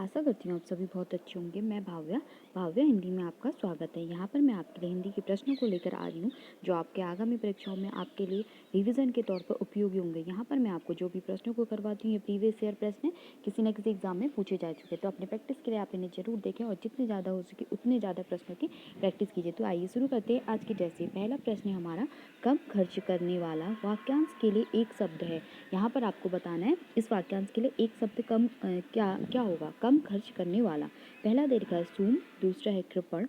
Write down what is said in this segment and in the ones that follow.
आशा करती हूँ आप सभी बहुत अच्छे होंगे। मैं भाव्या हिंदी में आपका स्वागत है। यहाँ पर मैं आपके लिए हिंदी के प्रश्नों को लेकर आ रही हूँ जो आपके आगामी परीक्षाओं में आपके लिए रिवीजन के तौर पर उपयोगी होंगे। यहाँ पर मैं आपको जो भी प्रश्नों को करवाती हूँ ये प्रीवियस ईयर प्रश्न किसी न किसी एग्जाम में पूछे जा चुके, तो अपने प्रैक्टिस के लिए आप इन्हें जरूर देखें और जितने ज़्यादा हो सके उतने ज़्यादा प्रश्नों की प्रैक्टिस कीजिए। तो आइए शुरू करते हैं आज की टेस्ट। पहला प्रश्न है हमारा, कम खर्च करने वाला वाक्यांश के लिए एक शब्द है। यहाँ पर आपको बताना है इस वाक्यांश के लिए एक शब्द कम क्या होगा। कम खर्च करने वाला, पहला दे रखा है सूम, दूसरा है कृपण,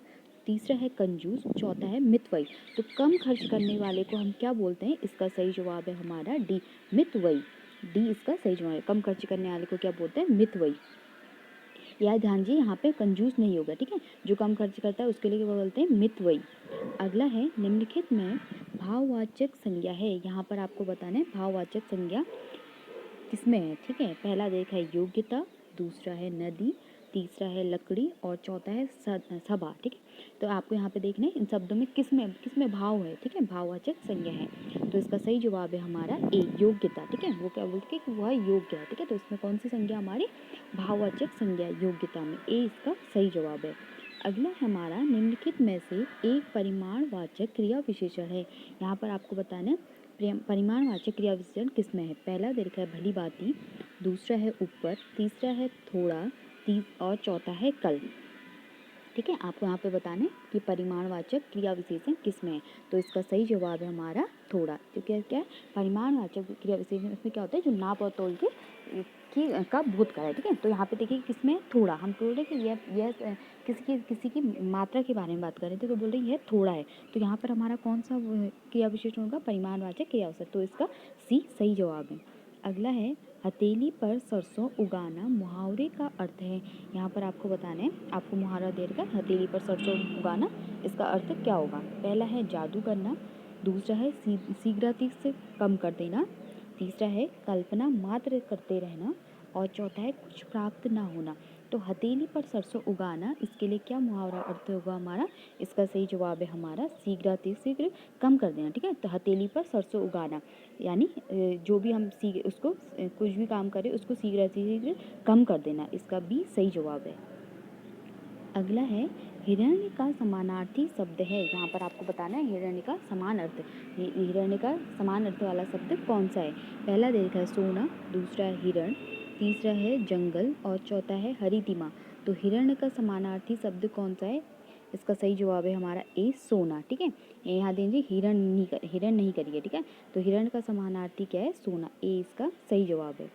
तीसरा है कंजूस, चौथा है मितव्ययी। तो कम खर्च करने वाले को हम क्या बोलते हैं? इसका सही जवाब है हमारा डी, मितव्ययी। डी इसका सही जवाब है। कम खर्च करने वाले को क्या बोलते हैं? मितव्ययी। याद ध्यान दीजिए, यहाँ पे कंजूस नहीं होगा, ठीक है। जो कम खर्च करता है उसके लिए क्या बोलते हैं? मितव्ययी। अगला है, निम्नलिखित में भाववाचक संज्ञा है। यहाँ पर आपको बताना है भाववाचक संज्ञा किसमें है, ठीक है। पहला देखा है योग्यता, दूसरा है नदी, तीसरा है लकड़ी और चौथा है सभा, ठीक है। तो आपको यहाँ पे देखना है इन शब्दों में किसमें भाव है, ठीक है, भाववाचक संज्ञा है। तो इसका सही जवाब है हमारा ए, योग्यता, ठीक है। वो क्या बोलते हैं कि वह योग्य है, ठीक है। तो इसमें कौन सी संज्ञा हमारी? भाववाचक संज्ञा, योग्यता में ए इसका सही जवाब है। अगला हमारा, निम्नलिखित में से एक परिमाणवाचक क्रिया विशेषण है। यहाँ पर आपको बताना है परिमाणवाचक क्रिया विशेषण किसमें है। पहला दे रखा है भली भांति, दूसरा है ऊपर, तीसरा है थोड़ा, और चौथा है कल, ठीक है। आपको यहाँ पे बताना है कि परिमाणवाचक क्रिया विशेषण किसमें है। तो इसका सही जवाब है हमारा थोड़ा, क्योंकि क्या है, परिमाणवाचक क्रिया विशेषण इसमें क्या होता है? जो नाप और तोल के का भूतकाल है, ठीक है। तो यहाँ पे देखिए किसमें थोड़ा, हम बोल रहे कि यह किसी की मात्रा के बारे में बात कर रहे थे, तो बोल रहे यह थोड़ा है। तो यहाँ पर हमारा कौन सा क्रिया विशेषण होगा? परिमाणवाचक क्रिया विशेषण। तो इसका सी सही जवाब है। अगला है, हथेली पर सरसों उगाना मुहावरे का अर्थ है। यहाँ पर आपको बताना है, आपको मुहावरा दे रखा है हथेली पर सरसों उगाना, इसका अर्थ क्या होगा? पहला है जादू करना, दूसरा है शीघ्रता से कम कर देना, तीसरा है कल्पना मात्र करते रहना और चौथा है कुछ प्राप्त ना होना। तो हथेली पर सरसों उगाना, इसके लिए क्या मुहावरा अर्थ होगा हमारा? इसका सही जवाब है हमारा शीघ्र कम कर देना, ठीक है। तो हथेली पर सरसों उगाना यानी जो भी हम उसको कुछ भी काम करें उसको शीघ्र कम कर देना, इसका भी सही जवाब है। अगला है, हिरण्य का समानार्थी शब्द है। यहाँ पर आपको बताना है हिरण्य का समान अर्थ, हिरण्य का समान अर्थ वाला शब्द कौन सा है। पहला देखा है सोना, दूसरा है हिरण, तीसरा है जंगल और चौथा है हरितिमा। तो हिरण्य का समानार्थी शब्द कौन सा है? इसका सही जवाब है हमारा ए, सोना, ठीक है। यहाँ दीजिए हिरण नहीं करिए, ठीक है। तो हिरण का समानार्थी क्या है? सोना, ए इसका सही जवाब है।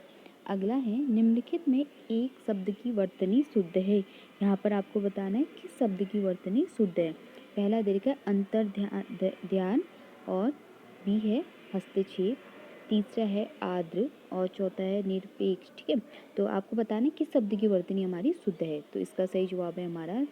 अगला है, निम्नलिखित में एक शब्द की वर्तनी शुद्ध है। यहाँ पर आपको बताना है किस शब्द की वर्तनी शुद्ध है। पहला दे रखा है अंतर ध्यान और बी है हस्तक्षेप, तीसरा है आर्द्र और चौथा है निरपेक्ष, ठीक है। तो आपको बताना है किस शब्द की वर्तनी हमारी शुद्ध है। तो इसका सही जवाब है हमारा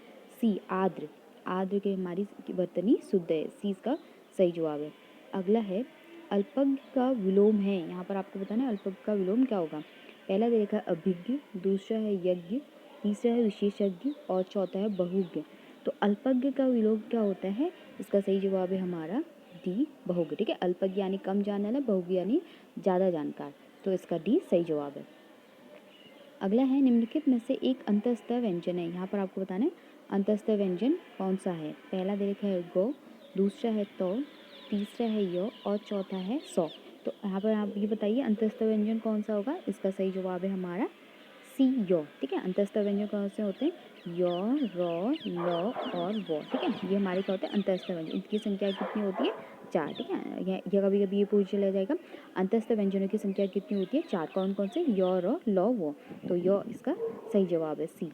सी, आर्द्र। आर्द्र की हमारी वर्तनी शुद्ध है, सी इसका सही जवाब है। अगला है, अल्पज्ञ का विलोम है। यहाँ पर आपको बताना है अल्पज्ञ का विलोम क्या होगा। पहला दे रखा है अभिज्ञ, दूसरा है यज्ञ, तीसरा है विशेषज्ञ और चौथा है बहुज्ञ। तो अल्पज्ञ का विलोम क्या होता है? इसका सही जवाब है हमारा डी, बहुज्ञ, ठीक है। अल्पज्ञ यानी कम जानने वाला, बहुज्ञ यानी ज़्यादा जानकार। तो इसका डी सही जवाब है। अगला है, निम्नलिखित में से एक अंतःस्थ व्यंजन है। यहाँ पर आपको बताना है अंतःस्थ व्यंजन कौन सा है। पहला दे रखा है गौ, दूसरा है तौ, तीसरा है य और चौथा है सौ। तो यहाँ पर आप ये बताइए अंतःस्थ व्यंजन कौन सा होगा। इसका सही जवाब है हमारा सी, यो, ठीक है। अंतःस्थ व्यंजन कौन से होते हैं? य, र, ल और व, ठीक है। ये हमारे क्या होते हैं? अंतःस्थ व्यंजन। इनकी संख्या कितनी होती है? 4, ठीक है। यह कभी कभी ये पूछ लिया जाएगा अंतःस्थ व्यंजनों की संख्या कितनी होती है? 4। कौन कौन से? य, र, ल, व। तो य इसका सही जवाब है, सी।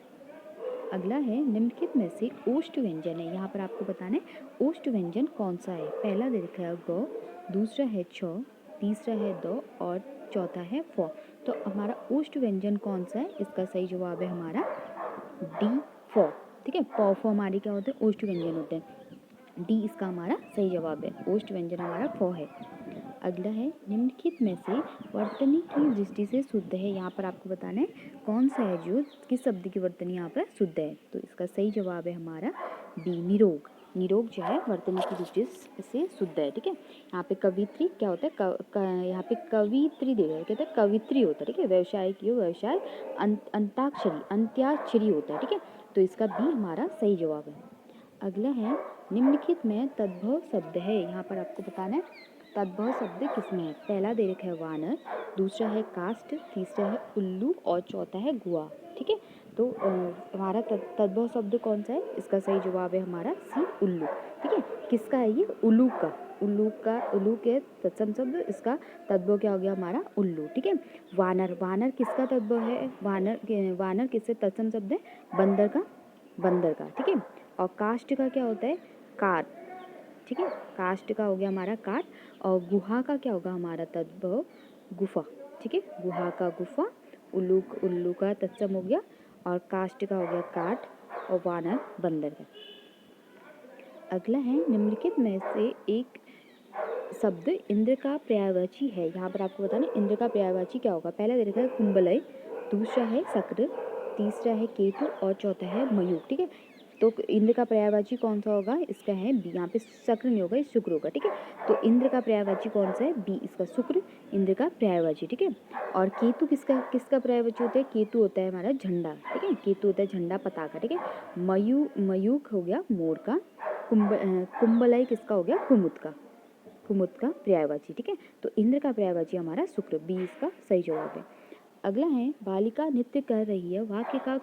अगला है, निम्नलिखित में से ओष्ठ व्यंजन है। यहाँ पर आपको बताना है ओष्ठ व्यंजन कौन सा है। पहला दे रखा है ग, दूसरा है छ, तीसरा है द और चौथा है फ। तो हमारा ओष्ठ व्यंजन कौन सा है? इसका सही जवाब है हमारा डी, फ, ठीक है। प, फ हमारे क्या होते हैं? ओष्ठ व्यंजन होते हैं। डी इसका हमारा सही जवाब है, ओष्ठ व्यंजन हमारा फ है। अगला है, निम्नलिखित में से वर्तनी की दृष्टि से शुद्ध है। यहाँ पर आपको बताना है कौन सा है जो किस शब्द की वर्तनी यहाँ पर शुद्ध है। तो इसका सही जवाब है हमारा बी, निरोग। निरोग जो है वर्तनी की दृष्टि से शुद्ध है, ठीक है। यहाँ पे कवित्री क्या होता है, यहाँ पे कवित्री दे रहा है, कहते हैं कवित्री होता है, ठीक है। व्यवसाय की व्यवसाय अंत्याक्षरी होता है, ठीक है। तो इसका बी हमारा सही जवाब है। अगला है निम्नलिखित में तद्भव शब्द है, यहाँ पर आपको बताना है तद्भव शब्द किसमें है। पहला दे रखा है वानर, दूसरा है काष्ठ, तीसरा है उल्लू और चौथा है गुहा, ठीक है। तो हमारा तद्भव शब्द कौन सा है, इसका सही जवाब है हमारा सी उल्लू, ठीक है। किसका है ये, उल्लू का, उल्लू के तत्सम शब्द, इसका तद्भव क्या हो गया हमारा उल्लू, ठीक है। वानर किसका तद्भव है, वानर किससे तत्सम शब्द है, बंदर का, ठीक है। और काष्ठ का क्या होता है, काठ, ठीक है। काष्ठ का हो गया हमारा काठ, और गुहा का क्या होगा हमारा तद्भव, गुफा, ठीक है। गुहा का गुफा, उल्लू का तत्सम हो गया, और काष्ठ का हो गया काठ, और वानर बंदर का। अगला है निम्नलिखित में से एक शब्द इंद्र का पर्यायवाची है, यहाँ पर आपको बताना इंद्र का पर्यायवाची क्या होगा। पहला दे रखा है कुंबलय, दूसरा है शक्र, तीसरा है केतु और चौथा है मयूर, ठीक है। तो इंद्र का पर्यायवाची कौन सा होगा, इसका है बी, यहाँ पे शक्र नहीं होगा, इस शुक्र होगा, ठीक है। तो इंद्र का पर्यायवाची कौन सा है, बी, इसका शुक्र इंद्र का पर्यायवाची, ठीक है। और केतु किसका पर्यायवाची होता है, केतु होता है हमारा झंडा, ठीक है। केतु होता है झंडा, पताका, ठीक है। मयूख हो गया मोर का, कुंबलय किसका हो गया, कुमुद का पर्यायवाची, ठीक है। तो इंद्र का पर्यायवाची हमारा शुक्र, बी इसका सही जवाब है। अगला है बालिका नृत्य कर रही है, वाक्य का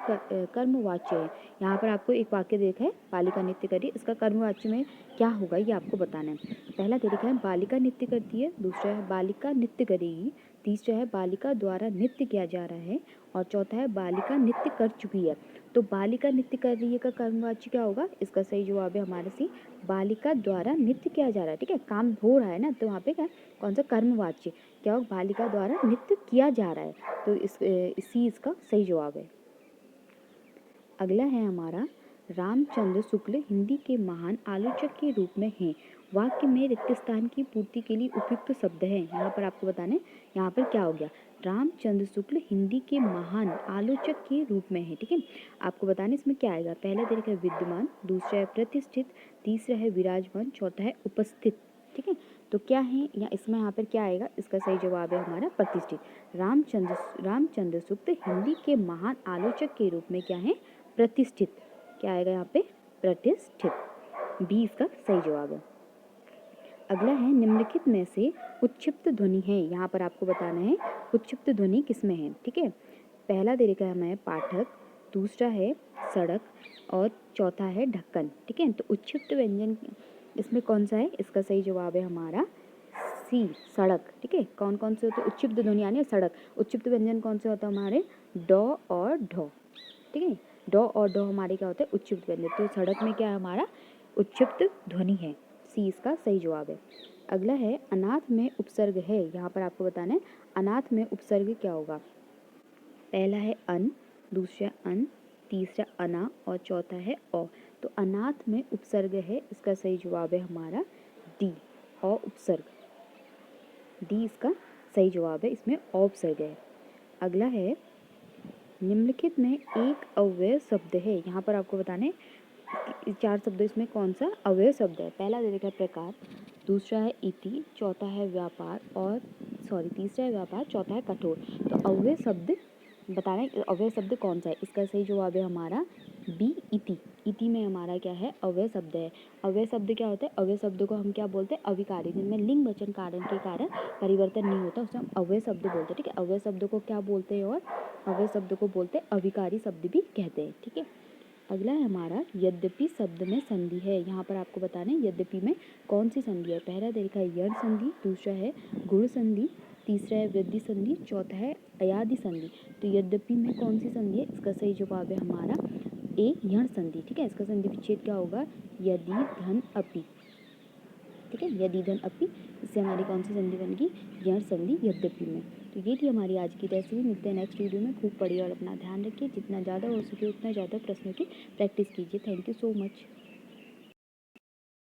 कर्मवाच्य है। यहाँ पर आपको एक वाक्य देखा है, बालिका नृत्य कर रही है, इसका कर्मवाच्य में क्या होगा ये आपको बताना है। पहला देखा है बालिका नृत्य करती है, दूसरा है बालिका नृत्य करेगी, तीसरा है बालिका द्वारा नृत्य किया जा रहा है, और चौथा है बालिका नृत्य कर चुकी है। तो बालिका नृत्य कर रही है का कर्मवाच्य क्या होगा, इसका सही जवाब है हमारे सी, बालिका द्वारा नृत्य किया जा रहा है, ठीक है। काम हो रहा है ना, तो वहाँ पे क्या कौन सा कर्मवाच्य क्या होगा, बालिका द्वारा नृत्य किया जा रहा है, तो इसी इसका सही जवाब है। अगला है हमारा रामचंद्र शुक्ल हिंदी के महान आलोचक के रूप में हैं, वाक्य में रिक्त स्थान की पूर्ति के लिए उपयुक्त शब्द है। यहाँ पर आपको बताने, यहाँ पर क्या हो गया, रामचंद्र शुक्ल हिंदी के महान आलोचक के रूप में है, ठीक है। आपको बताने इसमें क्या आएगा, पहला तरीका है विद्यमान, दूसरा है प्रतिष्ठित, तीसरा है विराजमान, चौथा है उपस्थित, ठीक है। तो क्या है या इसमें यहाँ पर क्या आएगा, इसका सही जवाब है हमारा प्रतिष्ठित। रामचंद्र शुक्ल हिंदी के महान आलोचक के रूप में क्या है, प्रतिष्ठित, क्या आएगा यहाँ पे, प्रतिष्ठित, बी इसका सही जवाब है। अगला है निम्नलिखित में से उच्छिप्त ध्वनि है, यहाँ पर आपको बताना है उच्छिप्त ध्वनि किसमें है, ठीक है। पहला दे रखा है हमें पाठक, दूसरा है सड़क, और चौथा है ढक्कन, ठीक है। तो उच्छिप्त व्यंजन इसमें कौन सा है, इसका सही जवाब है हमारा सी, सड़क, ठीक है। कौन कौन से होते हैं उच्छिप्त ध्वनि यानी सड़क, उच्छिप्त व्यंजन कौन से होता है हमारे, डॉ और ढो, ठीक है। डॉ और ढो हमारे क्या होते हैं उच्छिप्त व्यंजन, तो सड़क में क्या है हमारा उच्छिप्त ध्वनि है, सी इसका सही जवाब है। अगला है अनाथ में उपसर्ग है, यहाँ पर आपको बताना है अनाथ में उपसर्ग क्या होगा। पहला है अन, दूसरा अन, तीसरा अना और चौथा है औ। तो अनाथ में उपसर्ग है, इसका सही जवाब है हमारा डी, औ उपसर्ग, डी इसका सही जवाब है, इसमें औ उपसर्ग है। अगला है निम्नलिखित में एक अव्यय शब्द है, यहाँ पर आपको बताने चार शब्द, इसमें कौन सा अव्यय शब्द है। पहला दे रखा है प्रकार, दूसरा है इति, चौथा है व्यापार, तीसरा है व्यापार, चौथा है कठोर। तो अव्यय शब्द बताना है अव्यय शब्द कौन सा है, इसका सही जवाब है हमारा बी, इति। इति में हमारा क्या है अव्यय शब्द है। अव्यय शब्द क्या होता है, अव्यय शब्द को हम क्या बोलते हैं, अविकारी, जिनमें लिंग वचन कारण के कारण परिवर्तन नहीं होता उसे हम अव्यय शब्द बोलते हैं, ठीक है। अव्यय शब्द को क्या बोलते हैं, और अव्यय शब्द को बोलते हैं अविकारी शब्द भी कहते हैं, ठीक है। अगला है हमारा यद्यपि शब्द में संधि है, यहाँ पर आपको बताना है यद्यपि में कौन सी संधि है। पहला देखा है यण संधि, दूसरा है गुण संधि, तीसरा है वृद्धि संधि, चौथा है अयादि संधि। तो यद्यपि में कौन सी संधि है, इसका सही जवाब है हमारा ए, यण संधि, ठीक है। इसका संधि विच्छेद क्या होगा, यदि धन अपि, ठीक है। यदि धन अपि, इससे हमारी कौन सी संधि बनेगी, यण संधि यद्यपि में। तो ये थी हमारी आज की रेसिपी। मिलते हैं नेक्स्ट वीडियो में। खूब पढ़िए और अपना ध्यान रखिए, जितना ज़्यादा हो सके उतना ज़्यादा प्रश्नों की प्रैक्टिस कीजिए। Thank you so much.